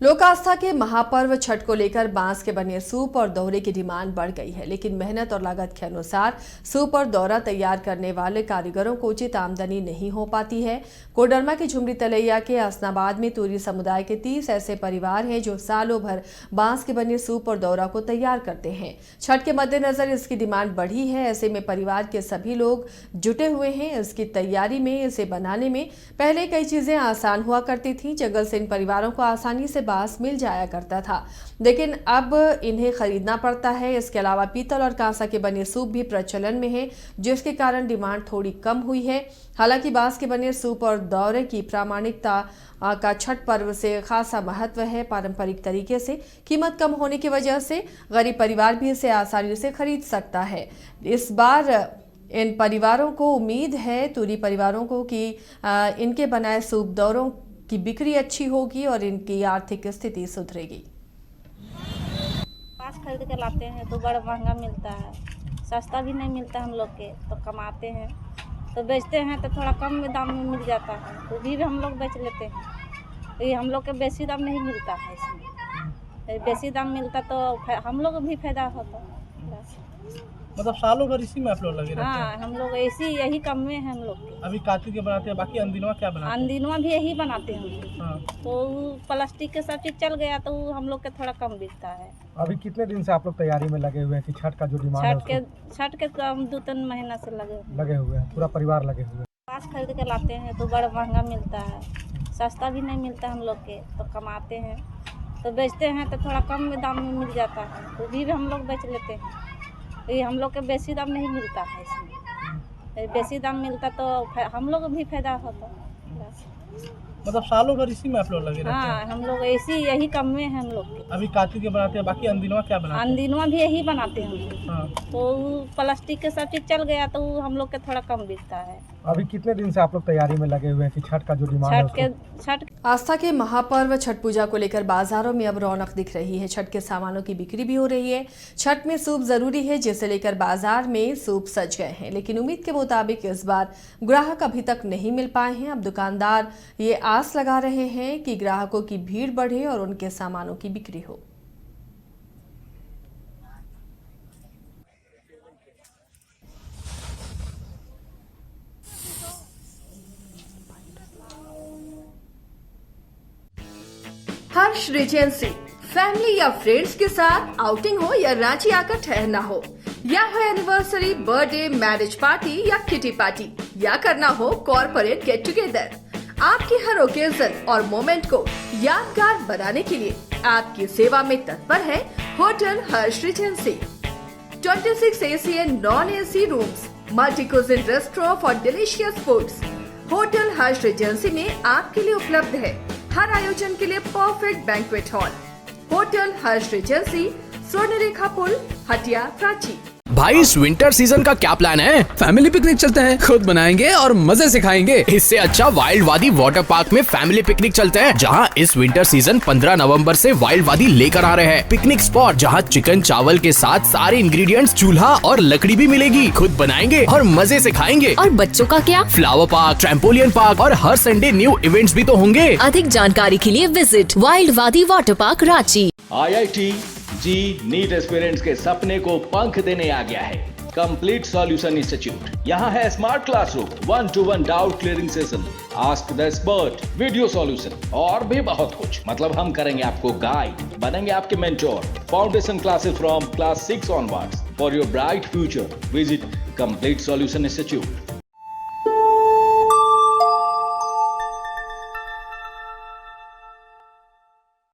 लोक आस्था के महापर्व छठ को लेकर बांस के बने सूप और दौरे की डिमांड बढ़ गई है, लेकिन मेहनत और लागत के अनुसार सूप और दौरा तैयार करने वाले कारीगरों को उचित आमदनी नहीं हो पाती है। कोडरमा के झुमरी तलैया के हसनाबाद में तूरी समुदाय के 30 ऐसे परिवार हैं जो सालों भर बांस के बने सूप और दौरा को तैयार करते हैं। छठ के मद्देनजर इसकी डिमांड बढ़ी है। ऐसे में परिवार के सभी लोग जुटे हुए हैं। इसकी तैयारी में, इसे बनाने में पहले कई चीजें आसान हुआ करती थी। जंगल से इन परिवारों को आसानी से बांस मिल जाया करता था, लेकिन अब इन्हें खरीदना पड़ता है। इसके अलावा पीतल और कांसा के बने सूप भी प्रचलन में है, जिसके कारण डिमांड थोड़ी कम हुई है। हालांकि बांस के बने सूप और दौरे की प्रामाणिकता का छठ पर्व से खासा महत्व है। पारंपरिक तरीके से कीमत कम होने की वजह से गरीब परिवार भी इसे आसानी से खरीद सकता है। इस बार इन परिवारों को उम्मीद है, तूरी परिवारों को, कि इनके बनाए सूप दौरों की बिक्री अच्छी होगी और इनकी आर्थिक स्थिति सुधरेगी। बांस खरीद के लाते हैं तो बड़ा महंगा मिलता है, सस्ता भी नहीं मिलता। हम लोग के तो कमाते हैं तो बेचते हैं तो थोड़ा कम में दाम में मिल जाता है, तो भी हम लोग बेच लेते हैं। तो ये हम लोग के बेसी दाम नहीं मिलता है, इसमें बेसी दाम मिलता तो हम लोग भी फायदा होता। मतलब सालों भर इसी में आप लोग लगे रहते हैं? हाँ, हम लोग ऐसी यही काम में है हम लोग के। अभी कार्तिक के बनाते हैं, बाकी अंदिनवा क्या बनाते हैं? अंदिनवा भी यही बनाते हैं। हाँ। तो प्लास्टिक के सब चीज चल गया तो हम लोग के थोड़ा कम बिकता है। अभी कितने दिन से आप लोग तैयारी में लगे हुए हैं कि छठ का जो डिमांड है छठ के 2-3 महीना से लगे हुए हैं, पूरा परिवार लगे हुए हैं? बांस खरीद के लाते हैं तो बड़ा महंगा मिलता है, सस्ता भी नहीं मिलता। हम लोग के तो कमाते हैं तो बेचते हैं तो थोड़ा कम में दाम में मिल जाता है, तो भी हम लोग बेच लेते हैं। तो ये हम लोग के बेसी दाम नहीं मिलता है, इसमें बेसी दाम मिलता तो हम लोग भी फायदा होता। मतलब सालों भर इसी में आप लोग लगे रहते हैं? हाँ, हम लोग ऐसी यही काम में है हम लोग के। अभी कार्तिक के बनाते हैं, बाकी अंदिनवा क्या बनाते हैं? अंदिनवा भी यही बनाते हैं। हाँ। तो प्लास्टिक के सब चीज चल गया तो हम लोग के थोड़ा कम बिकता है। अभी कितने दिन से आप लोग तैयारी में लगे हुए हैं कि छठ का जो डिमांड है छठ आस्था के महापर्व छठ पूजा को लेकर बाजारों में अब रौनक दिख रही है। छठ के सामानों की बिक्री भी हो रही है। छठ में सूप जरूरी है, जिसे लेकर बाजार में सूप सज गए हैं, लेकिन उम्मीद के मुताबिक इस बार ग्राहक अभी तक नहीं मिल पाए हैं। अब दुकानदार ये आस लगा रहे हैं कि ग्राहकों की भीड़ बढ़े और उनके सामानों की बिक्री हो। हर्ष रेजेंसी फैमिली या फ्रेंड्स के साथ आउटिंग हो या रांची आकर ठहरना हो, या हो एनिवर्सरी, बर्थडे, मैरिज पार्टी या किटी पार्टी, या करना हो कॉर्पोरेट गेट टुगेदर, आपकी हर ओकेजन और मोमेंट को यादगार बनाने के लिए आपकी सेवा में तत्पर है hotel Harsh Regency. 26 AC and non-AC rooms, multi cuisine restaurant for delicious foods. Hotel Harsh Regency में आपके लिए उपलब्ध है हर आयोजन के लिए परफेक्ट बैंक्वेट हॉल। होटल हर्ष रेजेंसी, स्वर्णरेखा पुल, हटिया, रांची। भाई इस विंटर सीजन का क्या प्लान है? फैमिली पिकनिक चलते हैं, खुद बनाएंगे और मजे से खाएंगे। इससे अच्छा वाइल्ड वादी वाटर पार्क में फैमिली पिकनिक चलते हैं, जहां इस विंटर सीजन 15 नवंबर से वाइल्ड वादी लेकर आ रहे हैं। पिकनिक स्पॉट जहां चिकन चावल के साथ सारे इंग्रेडिएंट्स, चूल्हा और लकड़ी भी मिलेगी। खुद बनाएंगे और मजे से खाएंगे। और बच्चों का क्या? फ्लावर पार्क, ट्रैम्पोलियन पार्क और हर संडे न्यू इवेंट्स भी तो होंगे। अधिक जानकारी के लिए विजिट वाइल्ड वादी वाटर पार्क, रांची। IIT जी नीट एस्पिरेंट्स के सपने को पंख देने आ गया है कंप्लीट सॉल्यूशन इंस्टीट्यूट। यहाँ है smart classroom, 1-to-1 doubt clearing session, ask the expert, video solution और भी बहुत कुछ। मतलब हम करेंगे आपको गाइड, बनेंगे आपके mentor. Foundation classes from class 6 onwards for your bright future. Visit complete solution institute.